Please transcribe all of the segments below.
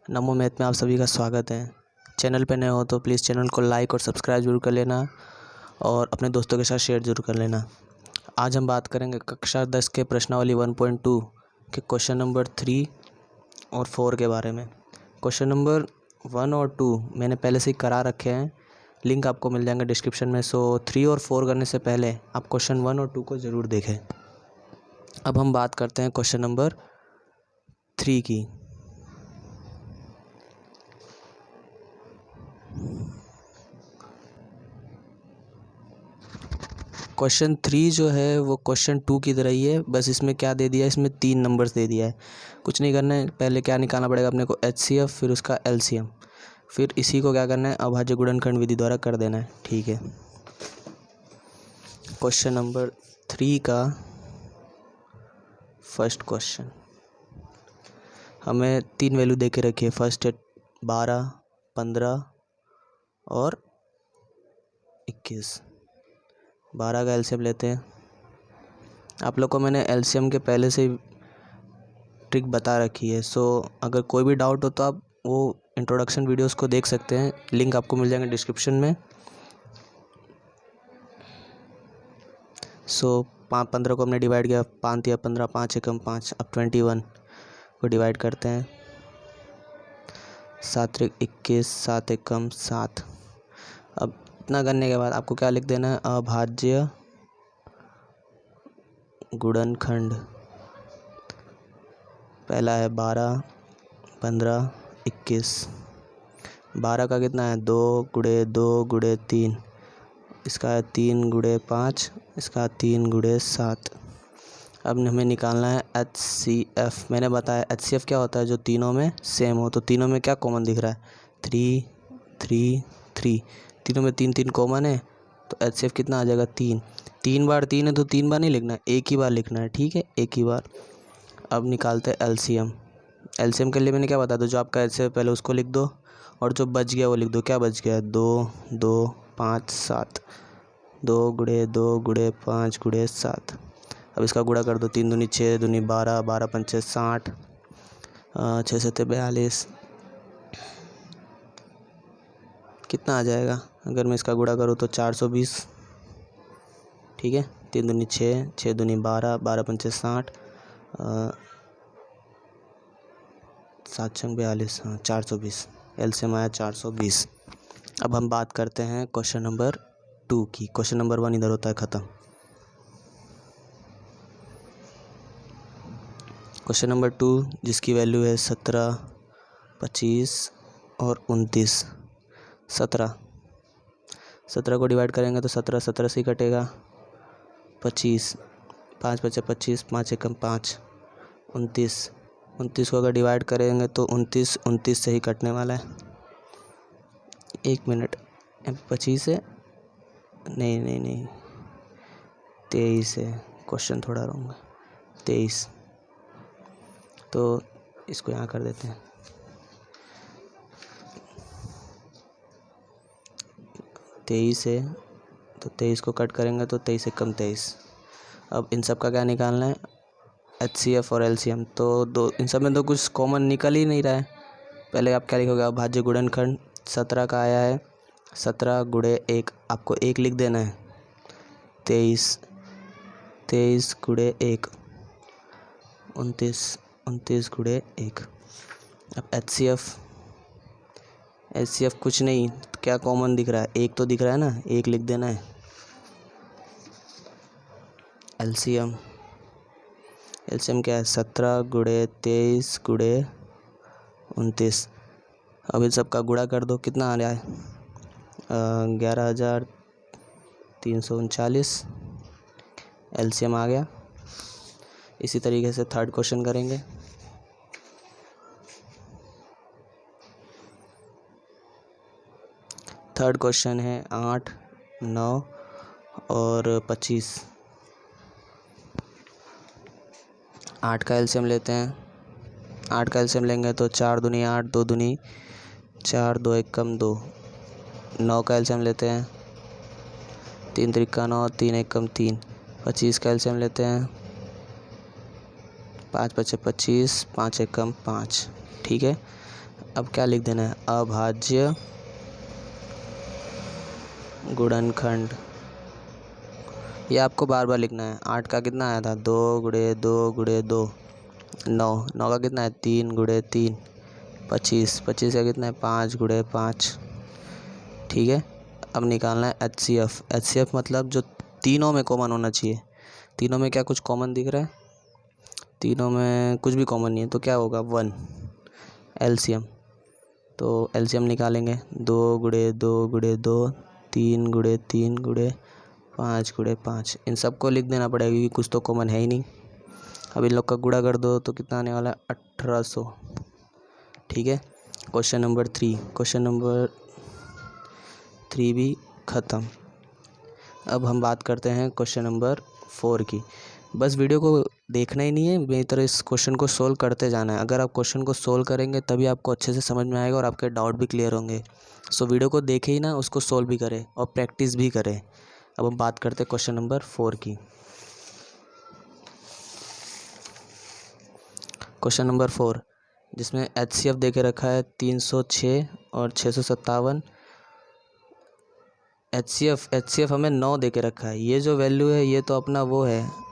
नमो math में आप सभी का स्वागत है। चैनल पे नए हो तो प्लीज़ चैनल को लाइक और सब्सक्राइब जरूर कर लेना और अपने दोस्तों के साथ शेयर जरूर कर लेना। आज हम बात करेंगे कक्षा 10 के प्रश्नावली 1.2 के क्वेश्चन नंबर 3 और 4 के बारे में। क्वेश्चन नंबर 1 और 2 मैंने पहले से ही करा रखे हैं, लिंक आपको मिल जाएंगे डिस्क्रिप्शन में। सो 3 और 4 करने से पहले आप क्वेश्चन 1 और 2 को ज़रूर देखें। अब हम बात करते हैं क्वेश्चन नंबर 3 की। क्वेश्चन 3 जो है वो क्वेश्चन 2 की तरह ही है, बस इसमें क्या दे दिया है, इसमें 3 नंबर्स दे दिया है। कुछ नहीं करना है, पहले क्या निकालना पड़ेगा अपने को HCF, फिर उसका LCM, फिर इसी को क्या करना है अभाज्य गुणनखंड विधि द्वारा कर देना है। ठीक है, क्वेश्चन नंबर 3 का फर्स्ट क्वेश्चन हमें 3 वैल्यू दे के रखी है। फर्स्ट है 12, 15 और 21। 12 का एलसीएम लेते हैं। आप लोग को मैंने एलसीएम के पहले से ट्रिक बता रखी है। सो अगर कोई भी डाउट हो तो आप वो इंट्रोडक्शन वीडियोस को देख सकते हैं, लिंक आपको मिल जाएंगे डिस्क्रिप्शन में। सो 15 को हमने डिवाइड किया, 5 या 15, 5 एकम 5। अब 21 को डिवाइड करते हैं, 7 21, 7 एकम 7। अब इतना करने के बाद आपको क्या लिख देना है, अभाज्य गुणनखंड। पहला है 12, 15, 21। 12 का कितना है 2 गुणे 2 गुणे 3, इसका है 3 गुणे 5, इसका 3 गुणे 7। अब हमें निकालना है HCF। मैंने बताया HCF क्या होता है, जो तीनों में सेम हो। तो तीनों में क्या कॉमन दिख रहा है, 3 3 3। तीनों में 3 3 कॉमन है, तो HCF कितना आ जाएगा 3। 3 बार 3 है तो 3 बार नहीं लिखना है, एक ही बार लिखना है। ठीक है, एक ही बार। अब निकालते हैं LCM। LCM के लिए मैंने क्या बताया था, जो आपका HCF पहले उसको लिख दो और जो बच गया वो लिख दो। क्या बच गया, 2 2 5 7। 2 गुणे 2 गुणे 5 गुणे 7। अब इसका गुणा कर दो, 3 दूनी 6, दूनी 12, 12 पंचे 60, 6 सत्ते 42। कितना आ जाएगा अगर मैं इसका गुणा करूँ तो 420। ठीक है, 3 दूनी 6, 6 दूनी 12, 12 पंचे 60, 7 छंग 42, 420। एलसीएम आया 420। अब हम बात करते हैं क्वेश्चन नंबर 2 की। क्वेश्चन नंबर 1 इधर होता है ख़त्म। क्वेश्चन नंबर 2 जिसकी वैल्यू है 17, 25 और 29। 17 को डिवाइड करेंगे तो 17 17 से ही कटेगा। 25, 5 बचे 25, 5 एकम 5। 29 को अगर डिवाइड करेंगे तो 29 से ही कटने वाला है। 1 मिनट, 25 है, नहीं 23 है, क्वेश्चन थोड़ा रॉन्ग है। 23, तो इसको यहाँ कर देते हैं। 23 है तो 23 को कट करेंगे तो 23 एकम 23। अब इन सब का क्या निकालना है, HCF और LCM। तो दो इन सब में तो कुछ कॉमन निकल ही नहीं रहा है। पहले आप क्या लिखोगे, अभाज्य गुणनखंड। 17 का आया है 17 गुणे 1, आपको 1 लिख देना है। 23 गुणे 1, 29 गुणे 1। अब HCF कुछ नहीं, क्या कॉमन दिख रहा है, 1 तो दिख रहा है ना, 1 लिख देना है। LCM क्या है, 17 गुणे 23 गुणे 29। अब इन सब का गुणा कर दो, कितना आ रहा है, 11,339। LCM आ गया। इसी तरीके से थर्ड क्वेश्चन करेंगे। थर्ड क्वेश्चन है 8, 9 और 25। 8 का एलसीएम लेते हैं। 8 का एलसीएम लेंगे तो 4 दूनी 8, 2 दूनी 4, 2 एकम 2। 9 का एलसीएम लेते हैं, 3 त्रिका 9, 3 एकम 3। 25 का एलसीएम लेते हैं, 5 पचे 25, 5 एकम 5। ठीक है, अब क्या लिख देना है, अभाज्य गुणनखंड। ये आपको बार बार लिखना है। 8 का कितना आया था, 2 गुणे 2 गुणे 2 9। 9 का कितना है, 3 गुणे 3 25। 25 का कितना है, 5 गुणे 5। ठीक है, अब निकालना है HCF। HCF मतलब जो तीनों में कॉमन होना चाहिए। तीनों में क्या कुछ कॉमन दिख रहा है, तीनों में कुछ भी कॉमन नहीं है, तो क्या होगा 1। LCM, तो LCM निकालेंगे, 2 गुणे 2 गुणे 2 3 गुणे 3 गुणे 5 गुणे 5। इन सबको लिख देना पड़ेगा क्योंकि कुछ तो कॉमन है ही नहीं। अब इन लोग का गुणा कर दो तो कितना आने वाला है, 1800। ठीक है, क्वेश्चन नंबर 3। क्वेश्चन नंबर 3 भी ख़त्म। अब हम बात करते हैं क्वेश्चन नंबर 4 की। बस वीडियो को देखना ही नहीं है, मेरी तरह इस क्वेश्चन को सोल्व करते जाना है। अगर आप क्वेश्चन को सोल्व करेंगे तभी आपको अच्छे से समझ में आएगा और आपके डाउट भी क्लियर होंगे। सो वीडियो को देखे ही ना, उसको सोल्व भी करें और प्रैक्टिस भी करें। अब हम बात करते हैं क्वेश्चन नंबर 4 की। क्वेश्चन नंबर 4 जिसमें HCF दे के रखा है 306 और 657। HCF हमें 9 दे के रखा है। ये जो वैल्यू है ये तो अपना वो है,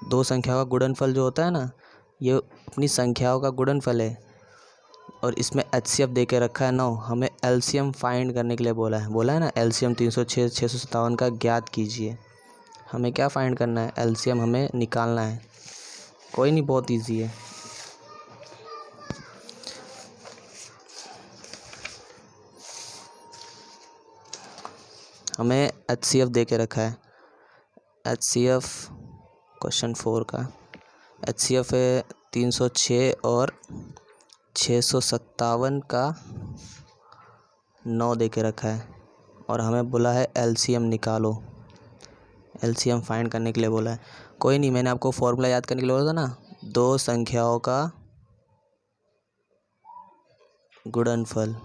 दो संख्याओं का गुणनफल जो होता है ना, ये अपनी संख्याओं का गुणनफल है। और इसमें HCF दे के रखा है 9। हमें LCM फाइंड करने के लिए बोला है ना, LCM 306 657 का ज्ञात कीजिए। हमें क्या फाइंड करना है, LCM हमें निकालना है। कोई नहीं, बहुत ईजी है। हमें HCF दे के रखा है, HCF क्वेश्चन 4 का HCF है 306 और 657 का 9 दे के रखा है। और हमें बोला है LCM निकालो, LCM फाइंड करने के लिए बोला है। कोई नहीं, मैंने आपको फॉर्मूला याद करने के लिए बोला था ना, दो संख्याओं का गुणनफल।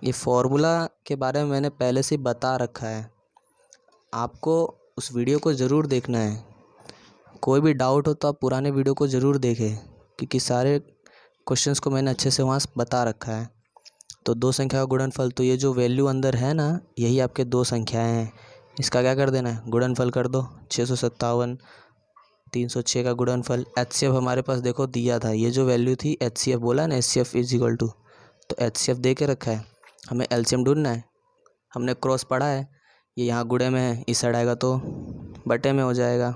ये फॉर्मूला के बारे में मैंने पहले से बता रखा है, आपको उस वीडियो को ज़रूर देखना है। कोई भी डाउट हो तो आप पुराने वीडियो को ज़रूर देखें क्योंकि सारे क्वेश्चंस को मैंने अच्छे से वहाँ बता रखा है। तो दो संख्या का गुणनफल, तो ये जो वैल्यू अंदर है ना, यही आपके दो संख्याएं हैं। इसका क्या कर देना है, गुणनफल कर दो। 657 306 का गुणनफल। HCF हमारे पास देखो दिया था, ये जो वैल्यू थी HCF बोला है ना, HCF इज इक्वल टू, तो HCF दे के रखा है। हमें LCM ढूंढना है। हमने क्रॉस पढ़ा है, ये यहाँ गुणे में है, इस साइड आएगा तो बटे में हो जाएगा।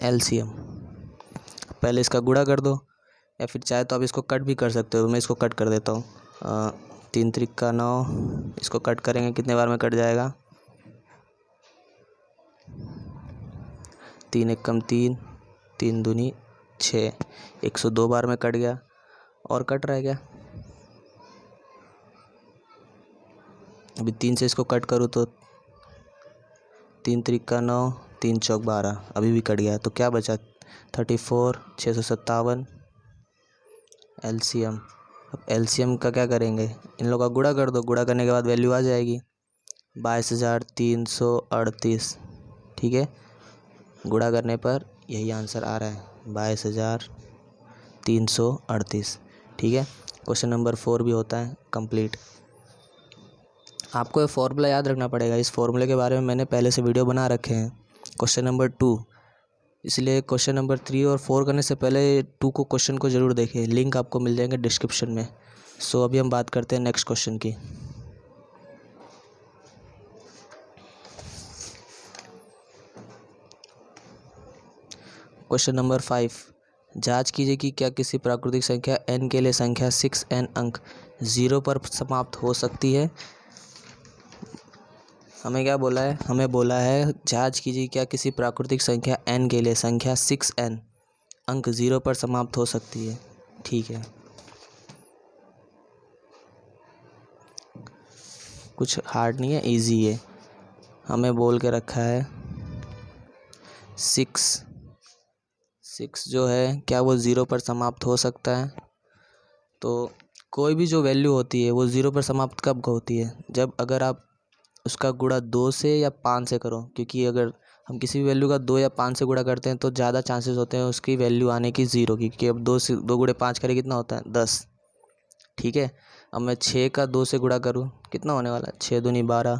LCM पहले इसका गुणा कर दो, या फिर चाहे तो आप इसको कट भी कर सकते हो। मैं इसको कट कर देता हूँ। 3 त्रिक का 9, इसको कट करेंगे कितने बार में कट जाएगा, 3 एकम 3, 3 दूनी 6, 102 बार में कट गया। और कट रह गया, अभी 3 से इसको कट करूँ तो 3 त्रिक का 9, 3 चौक 12, अभी भी कट गया। तो क्या बचा, 34, 657 LCM। अब LCM का क्या करेंगे, इन लोगों का गुणा कर दो। गुणा करने के बाद वैल्यू आ जाएगी 22,338। ठीक है, गुणा करने पर यही आंसर आ रहा है 22,338। ठीक है, क्वेश्चन नंबर 4 भी होता है कंप्लीट। आपको ये फॉर्मूला याद रखना पड़ेगा। इस फॉर्मूले के बारे में मैंने पहले से वीडियो बना रखे हैं। क्वेश्चन नंबर 2, इसलिए क्वेश्चन नंबर 3 और 4 करने से पहले 2 को क्वेश्चन को ज़रूर देखें। लिंक आपको मिल जाएंगे डिस्क्रिप्शन में। सो अभी हम बात करते हैं नेक्स्ट क्वेश्चन की। क्वेश्चन नंबर 5, जांच कीजिए कि क्या किसी प्राकृतिक संख्या n के लिए संख्या 6n अंक 0 पर समाप्त हो सकती है। हमें क्या बोला है, हमें बोला है जांच कीजिए क्या किसी प्राकृतिक संख्या n के लिए संख्या 6n अंक 0 पर समाप्त हो सकती है। ठीक है, कुछ हार्ड नहीं है, इजी है। हमें बोल के रखा है 6 जो है क्या वो 0 पर समाप्त हो सकता है। तो कोई भी जो वैल्यू होती है वो 0 पर समाप्त कब होती है, जब अगर आप उसका गुणा 2 से या 5 से करो। क्योंकि अगर हम किसी भी वैल्यू का 2 या 5 से गुणा करते हैं तो ज़्यादा चांसेस होते हैं उसकी वैल्यू आने की 0 की, क्योंकि अब 2 गुणे 5 करें कितना होता है 10। ठीक है, अब मैं 6 का 2 से गुणा करूँ कितना होने वाला है 6 दूनी 12,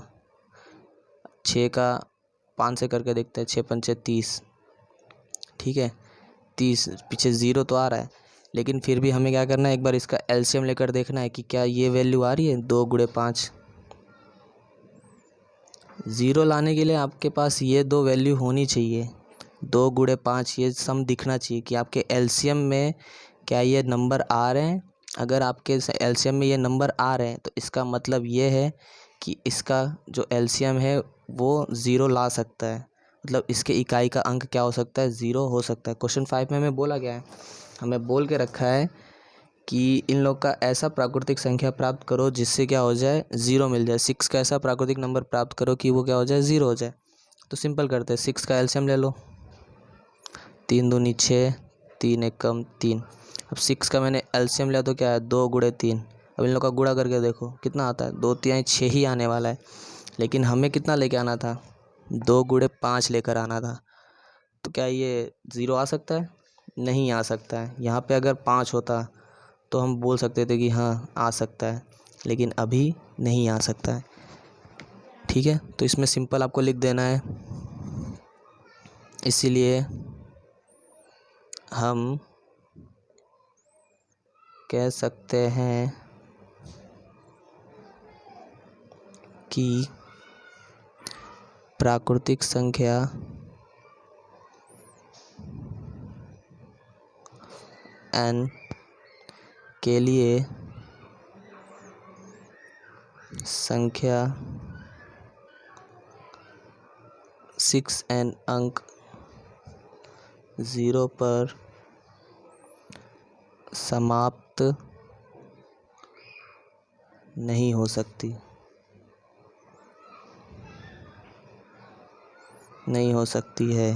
6 का 5 से करके देखते हैं 6 पंचे 30। ठीक है, 30 पीछे 0 तो आ रहा है, लेकिन फिर भी हमें क्या करना है, एक बार इसका एलसीएम लेकर देखना है कि क्या ये वैल्यू आ रही है 2 गुणे 5। 0 लाने के लिए आपके पास ये दो वैल्यू होनी चाहिए, 2 गुणे 5 ये सम दिखना चाहिए कि आपके एलसीएम में क्या ये नंबर आ रहे हैं। अगर आपके एलसीएम में ये नंबर आ रहे हैं तो इसका मतलब ये है कि इसका जो एलसीएम है वो 0 ला सकता है, मतलब इसके इकाई का अंक क्या हो सकता है 0 हो सकता है। क्वेश्चन 5 में हमें बोला गया है, हमें बोल के रखा है कि इन लोग का ऐसा प्राकृतिक संख्या प्राप्त करो जिससे क्या हो जाए 0 मिल जाए। 6 का ऐसा प्राकृतिक नंबर प्राप्त करो कि वो क्या हो जाए 0 हो जाए। तो सिंपल करते हैं, 6 का एलसीएम ले लो, 3 दूनी 6, 3 एक कम 3। अब 6 का मैंने एलसीएम लिया तो क्या है 2 गुणे 3। अब इन लोग का गुणा करके देखो कितना आता है 2 3 6 ही आने वाला है, लेकिन हमें कितना लेके आना था 2 गुणे 5 लेकर आना था। तो क्या ये 0 आ सकता है? नहीं आ सकता है। यहाँ पे अगर 5 होता तो हम बोल सकते थे कि हाँ आ सकता है, लेकिन अभी नहीं आ सकता है। ठीक है, तो इसमें सिंपल आपको लिख देना है, इसीलिए हम कह सकते हैं कि प्राकृतिक संख्या n के लिए संख्या 6n अंक 0 पर समाप्त नहीं हो सकती, नहीं हो सकती है।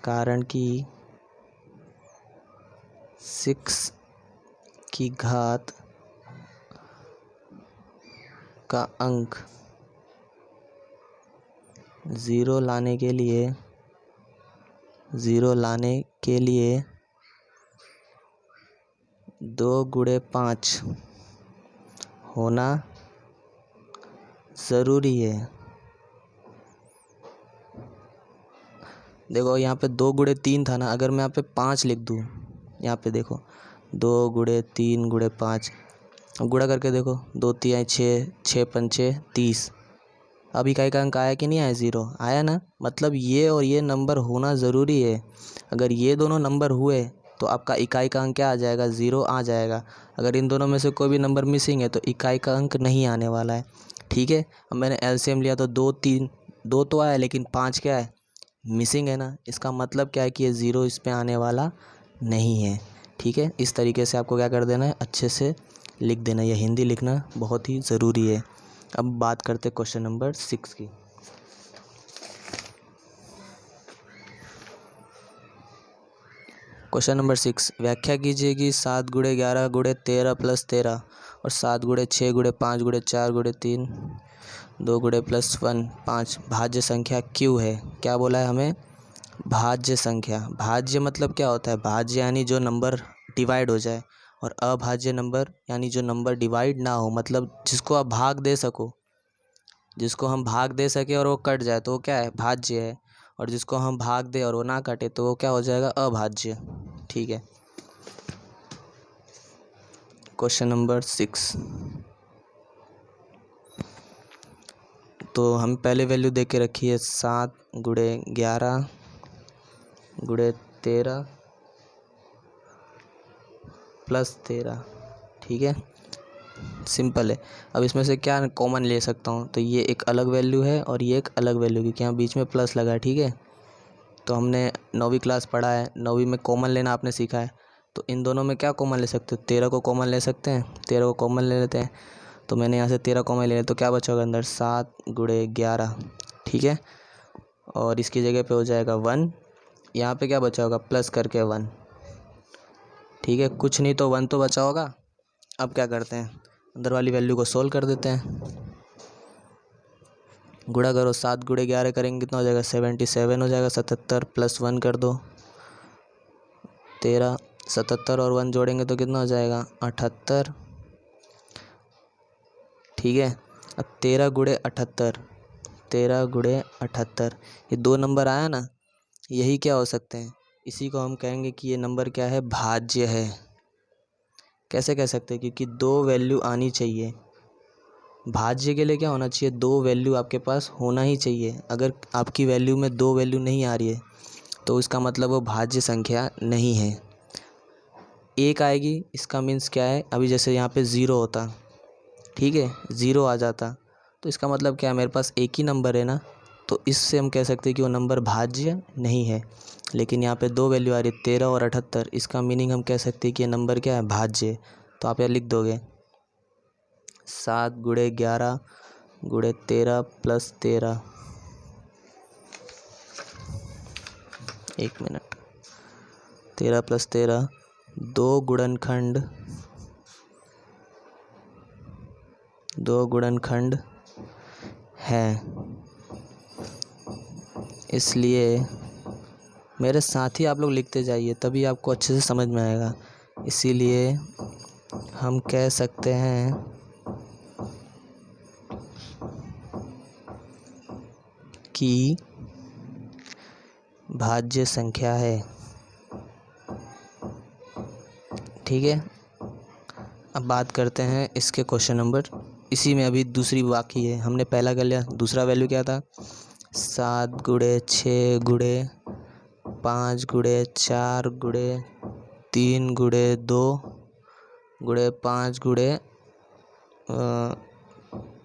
कारण कि 6 की घात का अंक 0 लाने के लिए 2 गुणे 5 होना ज़रूरी है। देखो यहाँ पे 2 गुणे 3 था ना, अगर मैं यहाँ पे 5 लिख दूँ, यहाँ पे देखो 2 गुणे 3 गुणे 5, अब गुणा करके देखो 2 3 6, 6 पंचे 30। अब इकाई का अंक आया कि नहीं आया 0 आया ना, मतलब ये और ये नंबर होना ज़रूरी है। अगर ये दोनों नंबर हुए तो आपका इकाई का अंक क्या आ जाएगा 0 आ जाएगा। अगर इन दोनों में से कोई भी नंबर मिसिंग है तो इकाई का अंक नहीं आने वाला है। ठीक है, अब मैंने एलसीएम लिया तो 2 3 2 तो आया, लेकिन 5 क्या है मिसिंग है ना, इसका मतलब क्या है कि ये 0 इस पे आने वाला नहीं है। ठीक है, इस तरीके से आपको क्या कर देना है अच्छे से लिख देना, यह हिंदी लिखना बहुत ही ज़रूरी है। अब बात करते हैं क्वेश्चन नंबर 6 की। क्वेश्चन नंबर 6, व्याख्या कीजिए कि 7 गुणे 11 गुणे 13 प्लस 13 और 7 गुणे 6 गुणे 5 गुणे 4 गुणे 3 2 गुणे प्लस 1 5 भाज्य संख्या क्यों है। क्या बोला है हमें भाज्य संख्या। भाज्य मतलब क्या होता है, भाज्य यानी जो नंबर डिवाइड हो जाए, और अभाज्य नंबर यानी जो नंबर डिवाइड ना हो, मतलब जिसको आप भाग दे सको, जिसको हम भाग दे सके और वो कट जाए तो वो क्या है भाज्य है, और जिसको हम भाग दे और वो ना कटे तो वो क्या हो जाएगा अभाज्य। ठीक है, क्वेश्चन नंबर 6, तो हम पहले वैल्यू दे के रखी है 7 गुणे 11 गुणे 13 प्लस 13। ठीक है, सिंपल है। अब इसमें से क्या कॉमन ले सकता हूँ, तो ये एक अलग वैल्यू है और ये एक अलग वैल्यू, क्योंकि यहाँ बीच में प्लस लगा है। ठीक है, तो हमने 9वीं क्लास पढ़ा है, 9वीं में कॉमन लेना आपने सीखा है, तो इन दोनों में क्या कॉमन ले सकते हो 13 को कॉमन ले सकते हैं, 13 को कॉमन ले लेते हैं। तो मैंने यहाँ से 13 कॉमन ले लिया, तो क्या बचा होगा अंदर 7 गुणे 11। ठीक है, और इसकी जगह पे हो जाएगा 1, यहाँ पे क्या बचा होगा प्लस करके 1। ठीक है, कुछ नहीं तो 1 तो बचा होगा, अब क्या करते हैं, अंदर वाली वैल्यू को सोल्व कर देते हैं। गुणा करो, 7 गुणे 11 करेंगे कितना हो जाएगा, 77 हो जाएगा। 77 प्लस 1 कर दो 13, 77 और 1 जोड़ेंगे तो कितना हो जाएगा, 78। ठीक है, अब 13 गुणे 78, 13 गुणे 78, ये 2 नंबर आया ना, यही क्या हो सकते हैं, इसी को हम कहेंगे कि ये नंबर क्या है, भाज्य है। कैसे कह सकते हैं, क्योंकि 2 वैल्यू आनी चाहिए। भाज्य के लिए क्या होना चाहिए, 2 वैल्यू आपके पास होना ही चाहिए। अगर आपकी वैल्यू में 2 वैल्यू नहीं आ रही है तो इसका मतलब वो भाज्य संख्या नहीं है। एक आएगी, इसका मीन्स क्या है, अभी जैसे यहाँ पे 0 होता, ठीक है, 0 आ जाता, तो इसका मतलब क्या है, मेरे पास एक ही नंबर है ना, तो इससे हम कह सकते हैं कि वो नंबर भाज्य नहीं है। लेकिन यहाँ पे 2 वैल्यू आ रही है, 13 और 78, इसका मीनिंग हम कह सकते हैं कि ये नंबर क्या है, भाज्य। तो आप यहाँ लिख दोगे 7 गुणे 11 गुणे 13 प्लस 13, 1 मिनट, 13 प्लस 13, 2 गुणनखंड है। इसलिए मेरे साथ ही आप लोग लिखते जाइए, तभी आपको अच्छे से समझ में आएगा। इसीलिए हम कह सकते हैं कि भाज्य संख्या है। ठीक है, अब बात करते हैं इसके क्वेश्चन नंबर, इसी में अभी दूसरी बाकी है। हमने पहला कर लिया, दूसरा वैल्यू क्या था, 7 गुणे 6 गुणे 5 गुणे 4 गुणे 3 गुणे 2 गुणे 5 गुणे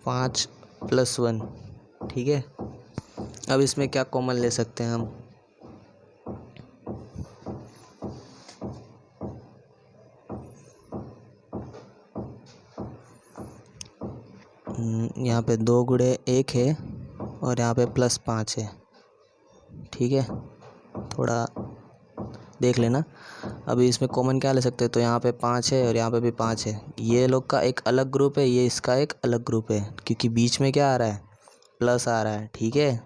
5 प्लस 1। ठीक है, अब इसमें क्या कॉमन ले सकते हैं हम, यहाँ पे 2 गुणे 1 है और यहाँ पे प्लस 5 है। ठीक है, थोड़ा देख लेना। अभी इसमें कॉमन क्या ले सकते हैं, तो यहाँ पे 5 है और यहाँ पे भी 5 है। ये लोग का एक अलग ग्रुप है, ये इसका एक अलग ग्रुप है, क्योंकि बीच में क्या आ रहा है, प्लस आ रहा है। ठीक है,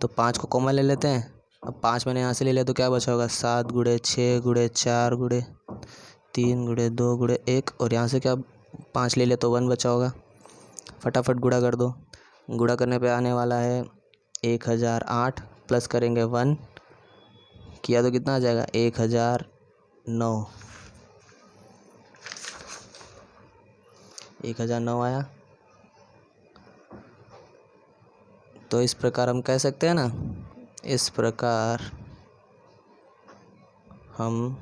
तो 5 को कॉमन ले लेते हैं। अब 5 मैंने यहाँ से ले लिया तो क्या बचा होगा, 7 गुणे 6 गुणे 4 गुणे 3 गुणे 2 गुणे 1, और यहाँ से क्या 5 ले लिया तो 1 बचा होगा। फटाफट गुणा कर दो, गुणा करने पे आने वाला है 1008, प्लस करेंगे 1 किया तो कितना आ जाएगा, 1009, 1009 आया। तो इस प्रकार हम कह सकते हैं ना, इस प्रकार हम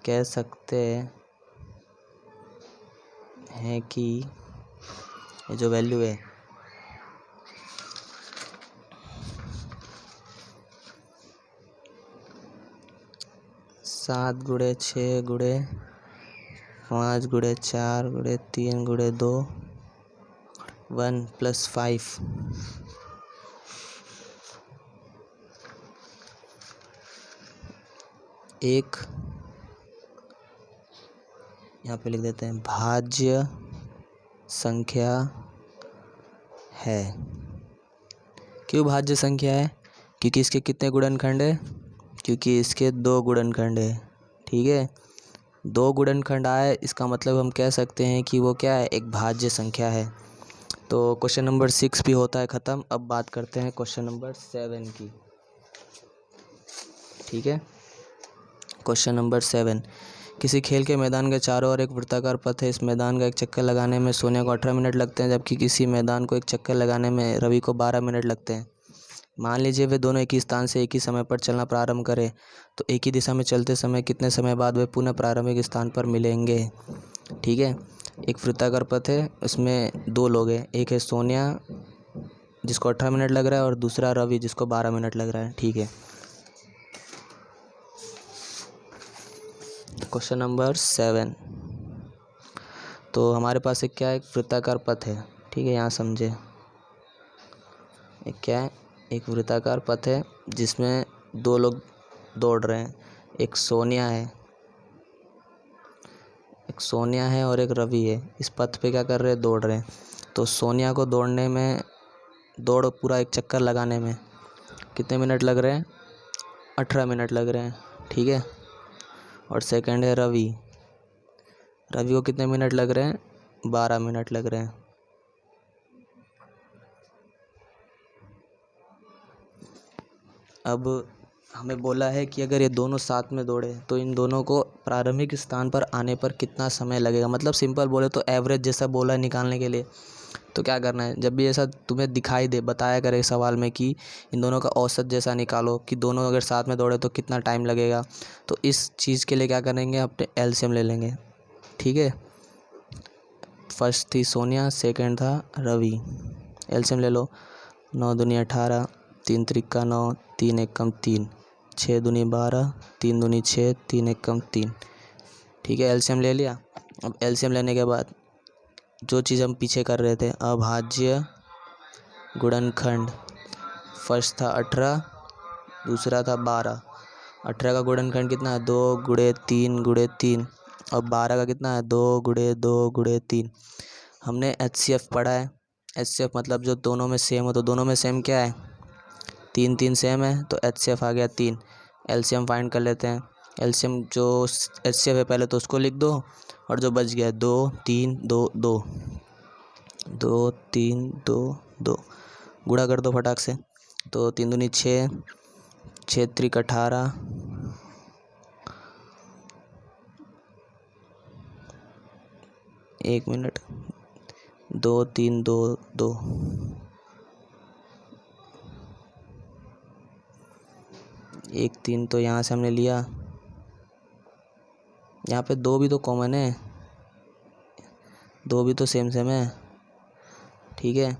कह सकते हैं कि ये जो वैल्यू है, सात गुणे 6 गुणे 5 गुणे 4 गुणे 3 गुणे 2 1 प्लस 5, एक यहाँ पे लिख देते हैं, भाज्य संख्या है। क्यों भाज्य संख्या है, क्योंकि इसके कितने गुणनखंड है, क्योंकि इसके 2 गुणनखंड है। ठीक है, 2 गुणनखंड आए, इसका मतलब हम कह सकते हैं कि वो क्या है, एक भाज्य संख्या है। तो क्वेश्चन नंबर 6 भी होता है ख़त्म। अब बात करते हैं क्वेश्चन नंबर 7 की। ठीक है, क्वेश्चन नंबर 7, किसी खेल के मैदान के चारों ओर एक वृत्ताकार पथ है। इस मैदान का एक चक्कर लगाने में सोनिया को 18 मिनट लगते हैं, जबकि किसी मैदान को एक चक्कर लगाने में रवि को 12 मिनट लगते हैं। मान लीजिए वे दोनों एक ही स्थान से एक ही समय पर चलना प्रारंभ करें, तो एक ही दिशा में चलते समय कितने समय बाद वे पुनः प्रारंभिक स्थान पर मिलेंगे। ठीक है, एक वृत्ताकार पथ है, उसमें 2 लोग हैं, एक है सोनिया जिसको 18 मिनट लग रहा है और दूसरा रवि जिसको 12 मिनट लग रहा है। ठीक है, क्वेश्चन नंबर 7, तो हमारे पास एक क्या है, एक वृत्ताकार पथ है। ठीक है, यहाँ समझे, एक क्या है, एक वृत्ताकार पथ है जिसमें 2 लोग दौड़ रहे हैं, एक सोनिया है एक सोनिया है और एक रवि है, इस पथ पे क्या कर रहे हैं, दौड़ रहे हैं। तो सोनिया को दौड़ने में, दौड़ पूरा एक चक्कर लगाने में कितने मिनट लग रहे हैं, 18 मिनट लग रहे हैं, ठीक है। और सेकंड है रवि, रवि को कितने मिनट लग रहे हैं, 12 मिनट लग रहे हैं। अब हमें बोला है कि अगर ये दोनों साथ में दौड़े तो इन दोनों को प्रारंभिक स्थान पर आने पर कितना समय लगेगा। मतलब सिंपल बोले तो एवरेज जैसा बोला है निकालने के लिए। तो क्या करना है, जब भी ऐसा तुम्हें दिखाई दे, बताया करे सवाल में कि इन दोनों का औसत जैसा निकालो कि दोनों अगर साथ में दौड़े तो कितना टाइम लगेगा। तो इस चीज़ के लिए क्या करेंगे, अपने एलसीएम ले लेंगे, ठीक है। फर्स्ट थी सोनिया, सेकंड था रवि। एलसीएम ले लो, 9 दूनी 18, 3 त्रिका 9, 3 एकम 3, 6 दूनी 12, 3 दूनी 6, 3 एकम 3, ठीक है। एलसीएम ले लिया। अब एलसीएम लेने के बाद जो चीज़ हम पीछे कर रहे थे, अभाज्य गुणनखंड, फर्स्ट था 18, दूसरा था 12। 18 का गुणनखंड कितना है, 2 गुणे 3 गुणे 3, और 12 का कितना है, 2 गुणे 2 गुणे 3। हमने एचसीएफ पढ़ा है, एचसीएफ मतलब जो दोनों में सेम हो, तो दोनों में सेम क्या है, 3 3 सेम है, तो एचसीएफ आ गया 3। एलसीएम फाइंड कर लेते हैं। एलसीएम जो एचसीएफ है पहले तो उसको लिख दो, और जो बच गया 2 3 2 2 2 3 2 2, गुणा कर दो फटाक से। तो 3 दूनी 6, 6 त्रिक 18, 1 मिनट, 2 3 2 2, 1 3 तो यहाँ से हमने लिया, यहाँ पे 2 भी तो कॉमन है, 2 भी तो सेम सेम है, ठीक है।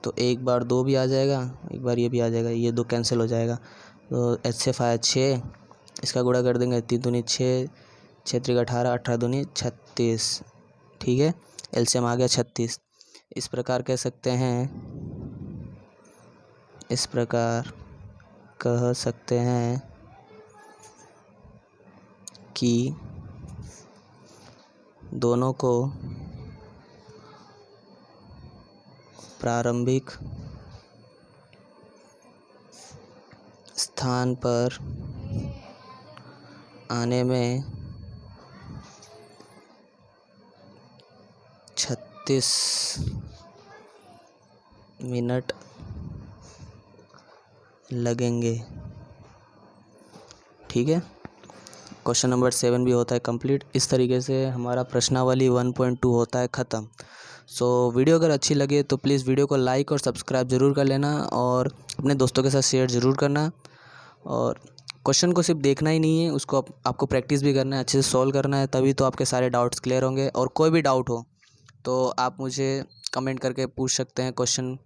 तो एक बार 2 भी आ जाएगा, एक बार ये भी आ जाएगा, ये 2 कैंसिल हो जाएगा। तो एचसीएफ आया 6, इसका गुणा कर देंगे, 3 दूनी 6, 6 त्रिक 18, 18 दूनी 36, ठीक है। एलसीएम आ गया 36। इस प्रकार कह सकते हैं, इस प्रकार कह सकते हैं कि दोनों को प्रारंभिक स्थान पर आने में 36 मिनट लगेंगे, ठीक है। क्वेश्चन नंबर 7 भी होता है कंप्लीट। इस तरीके से हमारा प्रश्नावली 1.2 होता है ख़त्म। सो वीडियो अगर अच्छी लगे तो प्लीज़ वीडियो को लाइक और सब्सक्राइब ज़रूर कर लेना, और अपने दोस्तों के साथ शेयर ज़रूर करना। और क्वेश्चन को सिर्फ देखना ही नहीं है, उसको आपको प्रैक्टिस भी करना है, अच्छे से सॉल्व करना है, तभी तो आपके सारे डाउट्स क्लियर होंगे। और कोई भी डाउट हो तो आप मुझे कमेंट करके पूछ सकते हैं क्वेश्चन,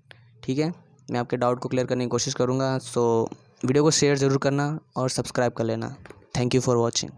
ठीक है। मैं आपके डाउट को क्लियर करने की कोशिश करूँगा। सो वीडियो को शेयर ज़रूर करना और सब्सक्राइब कर लेना। Thank you for watching.